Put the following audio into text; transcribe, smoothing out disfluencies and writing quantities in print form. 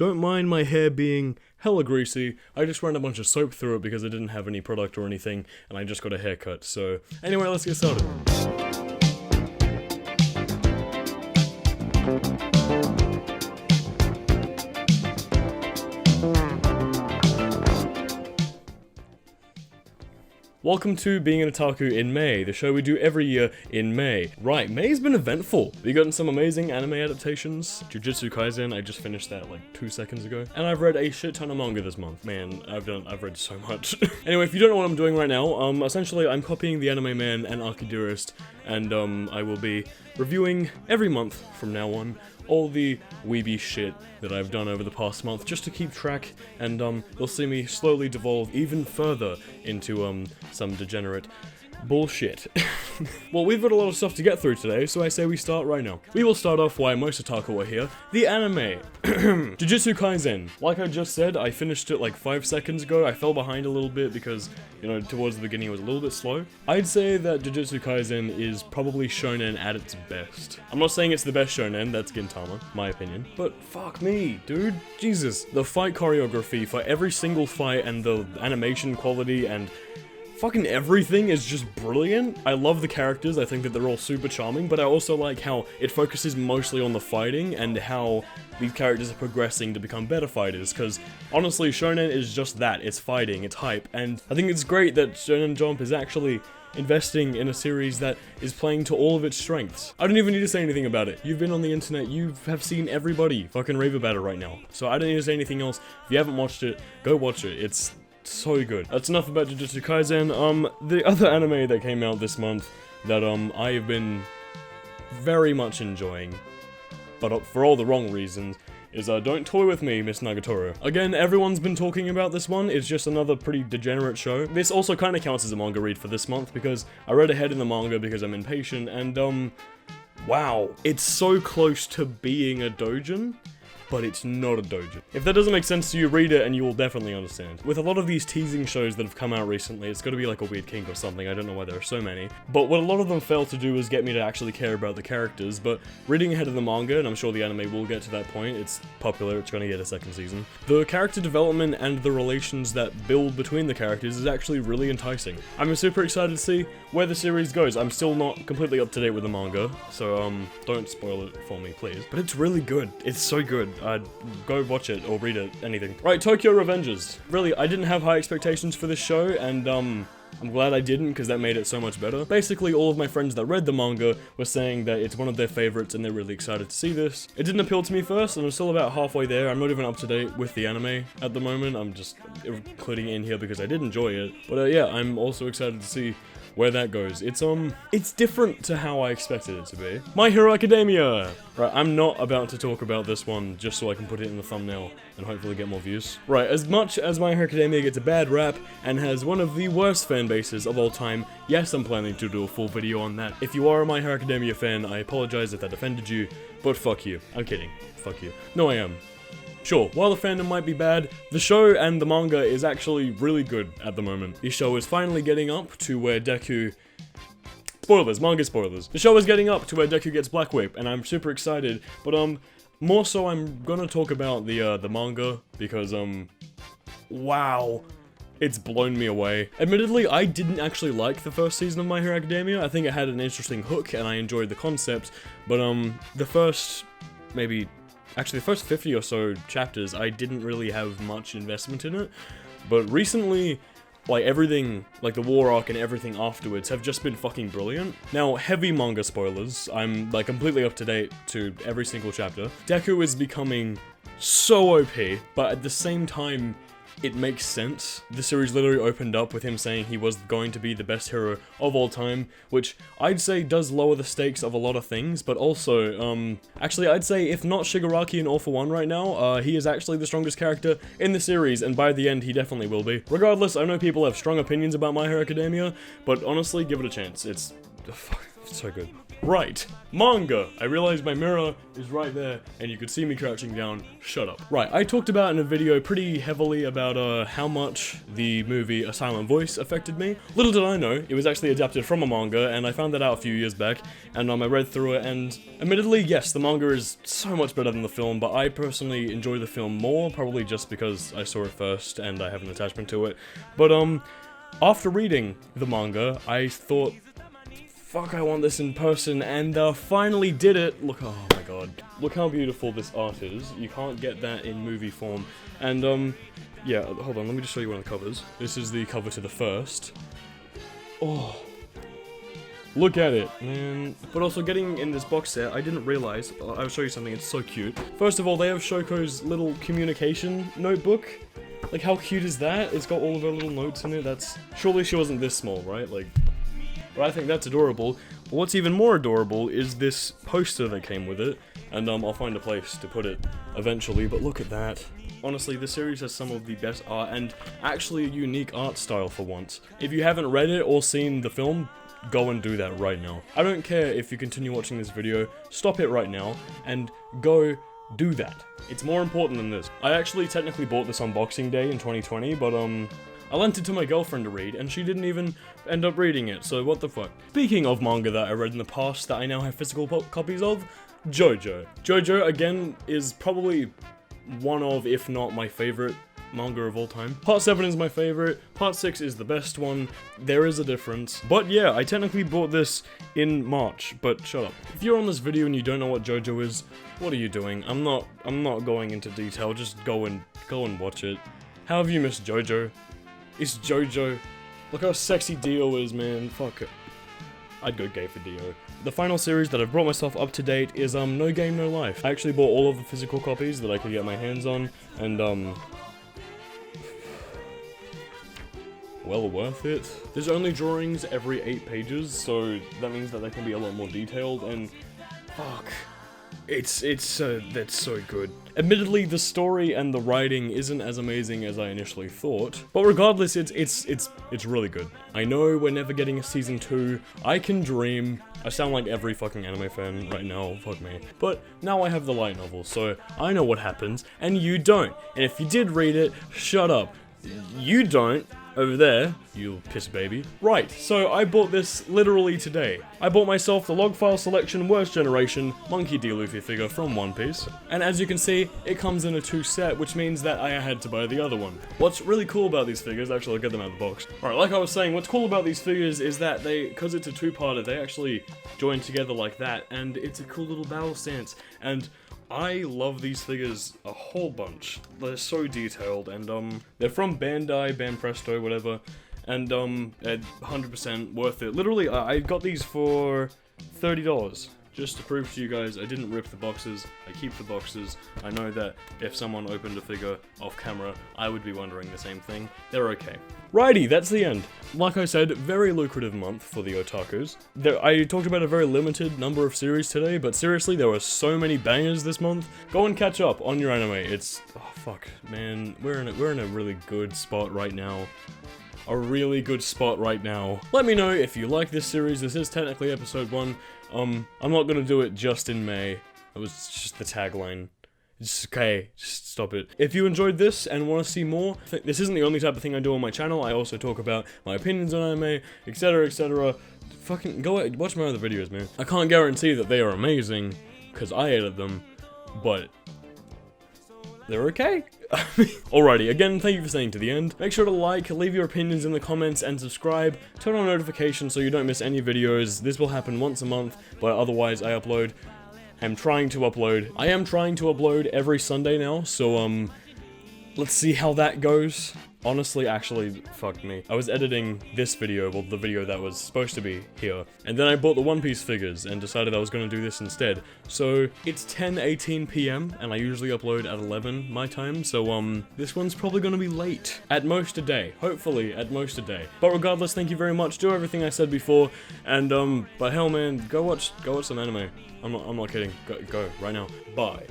Don't mind my hair being hella greasy. I just ran a bunch of soap through it because I didn't have any product or anything, and I just got a haircut. So anyway, let's get started. Welcome to Being an Otaku in May, the show we do every year in May. Right, May's been eventful. We've gotten some amazing anime adaptations. Jujutsu Kaisen, I just finished that like 2 seconds ago. And I've read a shit ton of manga this month. Man, I've read so much. Anyway, if you don't know what I'm doing right now, essentially I'm copying the Anime Man and Archidurist, and I will be reviewing every month from now on all the weeby shit that I've done over the past month, just to keep track, and you'll see me slowly devolve even further into some degenerate bullshit. Well, we've got a lot of stuff to get through today, so I say we start right now. We will start off why most otaku are here, the anime. Jujutsu Kaisen. Like I just said, I finished it like 5 seconds ago. I fell behind a little bit because, you know, towards the beginning it was a little bit slow. I'd say that Jujutsu Kaisen is probably shonen at its best. I'm not saying it's the best shonen, that's Gintama, my opinion. But fuck me, dude. Jesus. The fight choreography for every single fight and the animation quality and fucking everything is just brilliant. I love the characters, I think that they're all super charming, but I also like how it focuses mostly on the fighting and how these characters are progressing to become better fighters, because honestly, shonen is just that, it's fighting, it's hype, and I think it's great that Shonen Jump is actually investing in a series that is playing to all of its strengths. I don't even need to say anything about it. You've been on the internet, you have seen everybody fucking rave about it right now, so I don't need to say anything else. If you haven't watched it, go watch it, it's so good. That's enough about Jujutsu Kaisen. The other anime that came out this month that I've been very much enjoying, but for all the wrong reasons, is Don't Toy With Me, Miss Nagatoro. Again, everyone's been talking about this one. It's just another pretty degenerate show. This also kind of counts as a manga read for this month because I read ahead in the manga because I'm impatient, and wow, it's so close to being a doujin, but it's not a doujin. If that doesn't make sense to you, read it and you will definitely understand. With a lot of these teasing shows that have come out recently, it's gotta be like a Weird Kink or something, I don't know why there are so many. But what a lot of them fail to do is get me to actually care about the characters, but reading ahead of the manga, and I'm sure the anime will get to that point, it's popular, it's gonna get a second season, the character development and the relations that build between the characters is actually really enticing. I'm super excited to see where the series goes. I'm still not completely up to date with the manga, so don't spoil it for me, please. But it's really good. It's so good. I'd go watch it or read it, anything. Right, Tokyo Revengers. Really, I didn't have high expectations for this show, and I'm glad I didn't because that made it so much better. Basically, all of my friends that read the manga were saying that it's one of their favorites and they're really excited to see this. It didn't appeal to me first, and I'm still about halfway there. I'm not even up to date with the anime at the moment. I'm just including it in here because I did enjoy it. But yeah, I'm also excited to see where that goes. It's different to how I expected it to be. My Hero Academia! Right, I'm not about to talk about this one just so I can put it in the thumbnail and hopefully get more views. Right, as much as My Hero Academia gets a bad rap and has one of the worst fan bases of all time, yes, I'm planning to do a full video on that. If you are a My Hero Academia fan, I apologize if that offended you, but fuck you. I'm kidding. Fuck you. No, I am. Sure, while the fandom might be bad, the show and the manga is actually really good at the moment. The show is finally getting up to where Deku... Spoilers, manga spoilers. The show is getting up to where Deku gets Black Whip, and I'm super excited, but more so I'm gonna talk about the manga, because wow, it's blown me away. Admittedly, I didn't actually like the first season of My Hero Academia. I think it had an interesting hook, and I enjoyed the concept, but the first, actually, the first 50 or so chapters, I didn't really have much investment in it, but recently, like, everything, like the war arc and everything afterwards have just been fucking brilliant. Now, heavy manga spoilers, I'm, like, completely up to date to every single chapter. Deku is becoming so OP, but at the same time, it makes sense. The series literally opened up with him saying he was going to be the best hero of all time, which I'd say does lower the stakes of a lot of things, but also, actually I'd say if not Shigaraki in All For One right now, he is actually the strongest character in the series, and by the end he definitely will be. Regardless, I know people have strong opinions about My Hero Academia, but honestly, give it a chance. It's so good. Right, manga. I realized my mirror is right there, and you could see me crouching down. Shut up. Right, I talked about in a video pretty heavily about how much the movie A Silent Voice affected me. Little did I know, it was actually adapted from a manga, and I found that out a few years back, and I read through it, and admittedly, yes, the manga is so much better than the film, but I personally enjoy the film more, probably just because I saw it first, and I have an attachment to it. But, after reading the manga, I thought, fuck, I want this in person, and finally did it. Look, oh my god. Look how beautiful this art is. You can't get that in movie form. And, yeah, hold on, let me just show you one of the covers. This is the cover to the first. Oh. Look at it, man. But also, getting in this box set, I didn't realize, I'll show you something, it's so cute. First of all, they have Shoko's little communication notebook. Like, how cute is that? It's got all of her little notes in it, surely she wasn't this small, right? Like, but I think that's adorable. But what's even more adorable is this poster that came with it, and I'll find a place to put it eventually, but look at that. Honestly, this series has some of the best art, and actually a unique art style for once. If you haven't read it or seen the film, go and do that right now. I don't care if you continue watching this video, stop it right now, and go do that. It's more important than this. I actually technically bought this on Boxing Day in 2020, but I lent it to my girlfriend to read, and she didn't even end up reading it, so what the fuck. Speaking of manga that I read in the past that I now have physical copies of, Jojo. Jojo, again, is probably one of, if not my favorite manga of all time. Part 7 is my favorite, Part 6 is the best one, there is a difference. But yeah, I technically bought this in March, but shut up. If you're on this video and you don't know what Jojo is, what are you doing? I'm not going into detail, just go and watch it. How have you missed Jojo? It's Jojo. Look how sexy Dio is, man. Fuck it. I'd go gay for Dio. The final series that I've brought myself up to date is No Game No Life. I actually bought all of the physical copies that I could get my hands on, and well worth it. There's only drawings every 8 pages, so that means that they can be a lot more detailed, and fuck. That's so good. Admittedly, the story and the writing isn't as amazing as I initially thought, but regardless, it's really good. I know we're never getting a season 2. I can dream. I sound like every fucking anime fan right now, fuck me. But now I have the light novel, so I know what happens, and you don't. And if you did read it, shut up. You don't. Over there, you piss baby. Right, so I bought this literally today. I bought myself the Log File Selection Worst Generation Monkey D. Luffy figure from One Piece. And as you can see, it comes in a 2 set, which means that I had to buy the other one. What's really cool about these figures, actually I'll get them out of the box. Alright, like I was saying, what's cool about these figures is that because it's a 2-parter, they actually join together like that, and it's a cool little battle stance. And I love these figures a whole bunch. They're so detailed, and they're from Bandai, Banpresto, whatever, and they're 100% worth it. Literally, I got these for $30. Just to prove to you guys, I didn't rip the boxes, I keep the boxes. I know that if someone opened a figure off camera, I would be wondering the same thing. They're okay. Righty, that's the end. Like I said, very lucrative month for the otakus. I talked about a very limited number of series today, but seriously, there were so many bangers this month. Go and catch up on your anime. It's, oh fuck, man, we're in a really good spot right now. A really good spot right now. Let me know if you like this series. This is technically episode 1. I'm not gonna do it just in May. It was just the tagline. It's okay, just stop it. If you enjoyed this and want to see more, this isn't the only type of thing I do on my channel. I also talk about my opinions on anime, etc, etc. Fucking go watch my other videos, man. I can't guarantee that they are amazing, because I edit them, but they're okay. Alrighty, again, thank you for staying to the end. Make sure to like, leave your opinions in the comments, and subscribe. Turn on notifications so you don't miss any videos. This will happen once a month, but otherwise I upload. I am trying to upload every Sunday now, so let's see how that goes. Honestly, actually, fuck me. I was editing this video, well, the video that was supposed to be here, and then I bought the One Piece figures and decided I was gonna do this instead. So, it's 10:18 PM, and I usually upload at 11 my time, so this one's probably gonna be late. At most a day. Hopefully, at most a day. But regardless, thank you very much. Do everything I said before, and but hell man, go watch some anime. I'm not kidding. Go right now. Bye.